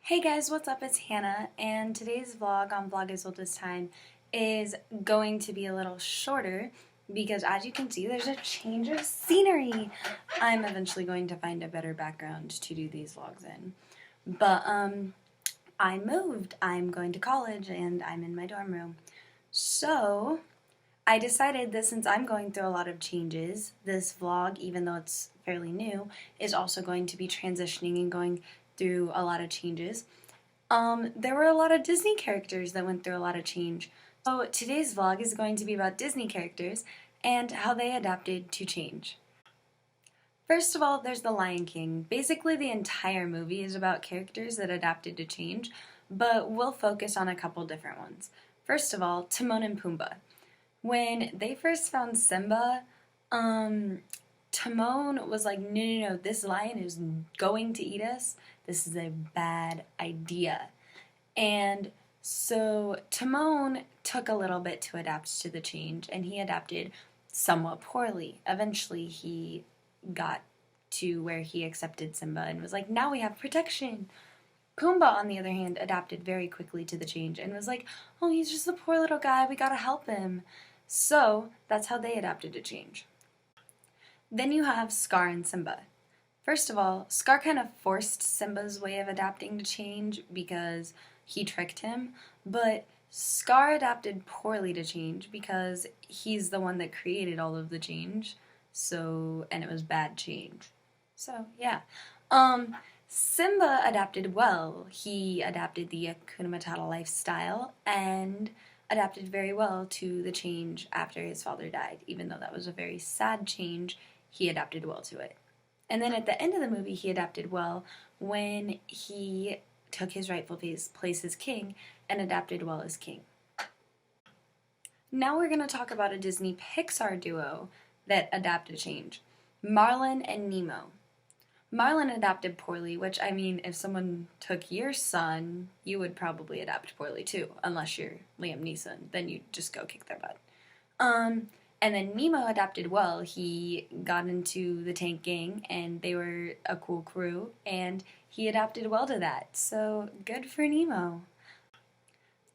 Hey guys, what's up? It's Hannah, and today's vlog on Vlog as Old as Time is going to be a little shorter because, as you can see, there's a change of scenery. I'm eventually going to find a better background to do these vlogs in. But, I moved. I'm going to college, and I'm in my dorm room. So, I decided that since I'm going through a lot of changes, this vlog, even though it's fairly new, is also going to be transitioning and going through a lot of changes. There were a lot of Disney characters that went through a lot of change. So today's vlog is going to be about Disney characters and how they adapted to change. First of all, there's The Lion King. Basically, the entire movie is about characters that adapted to change, but we'll focus on a couple different ones. First of all, Timon and Pumbaa. When they first found Simba, Timon was like, no, this lion is going to eat us. This is a bad idea. And so Timon took a little bit to adapt to the change, and he adapted somewhat poorly. Eventually, he got to where he accepted Simba and was like, now we have protection. Pumbaa, on the other hand, adapted very quickly to the change and was like, oh, he's just a poor little guy, we gotta help him. So that's how they adapted to change. Then you have Scar and Simba. First of all, Scar kind of forced Simba's way of adapting to change because he tricked him, but Scar adapted poorly to change because he's the one that created all of the change, and it was bad change. So, yeah. Simba adapted well. He adapted the Hakuna Matata lifestyle and adapted very well to the change after his father died. Even though that was a very sad change, he adapted well to it. And then at the end of the movie, he adapted well when he took his rightful place as king and adapted well as king. Now we're going to talk about a Disney Pixar duo that adapted change. Marlin and Nemo. Marlin adapted poorly, which, I mean, if someone took your son, you would probably adapt poorly too, unless you're Liam Neeson, then you'd just go kick their butt. And then Nemo adapted well. He got into the Tank Gang, and they were a cool crew, and he adapted well to that, so good for Nemo.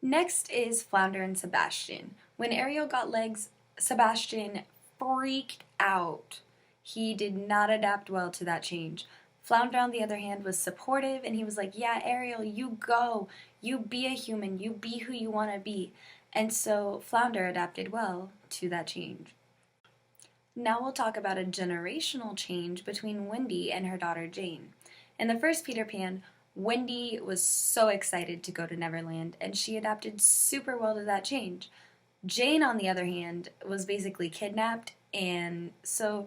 Next is Flounder and Sebastian. When Ariel got legs, Sebastian freaked out. He did not adapt well to that change. Flounder, on the other hand, was supportive, and he was like, yeah, Ariel, you go. You be a human. You be who you want to be. And so Flounder adapted well to that change. Now we'll talk about a generational change between Wendy and her daughter Jane. In the first Peter Pan, Wendy was so excited to go to Neverland, and she adapted super well to that change. Jane, on the other hand, was basically kidnapped, and so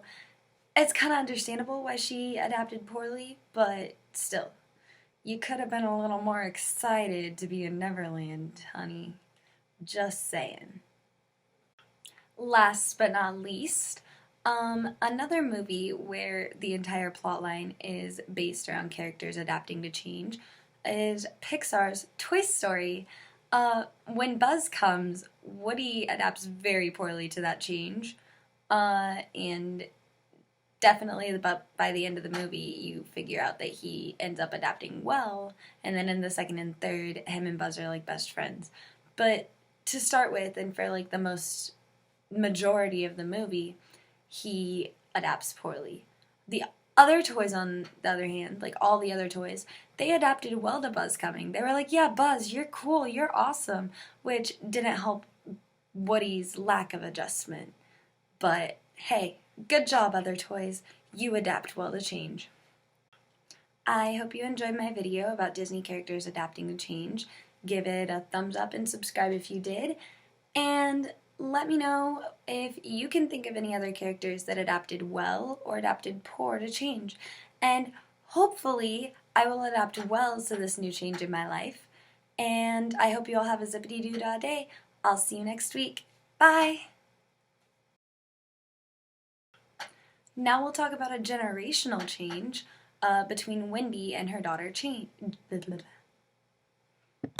it's kind of understandable why she adapted poorly, but still, you could have been a little more excited to be in Neverland, honey. Just saying. Last but not least, another movie where the entire plotline is based around characters adapting to change is Pixar's Toy Story. When Buzz comes, Woody adapts very poorly to that change, and definitely by the end of the movie you figure out that he ends up adapting well, and then in the second and third, him and Buzz are like best friends. But to start with, and for like the most majority of the movie, he adapts poorly. The other toys, on the other hand, like all the other toys, they adapted well to Buzz coming. They were like, yeah, Buzz, you're cool, you're awesome, which didn't help Woody's lack of adjustment. But hey, good job, other toys. You adapt well to change. I hope you enjoyed my video about Disney characters adapting to change. Give it a thumbs up and subscribe if you did. And let me know if you can think of any other characters that adapted well or adapted poor to change. And hopefully I will adapt well to this new change in my life. And I hope you all have a zippity-doo-dah day. I'll see you next week. Bye! Now we'll talk about a generational change between Wendy and her daughter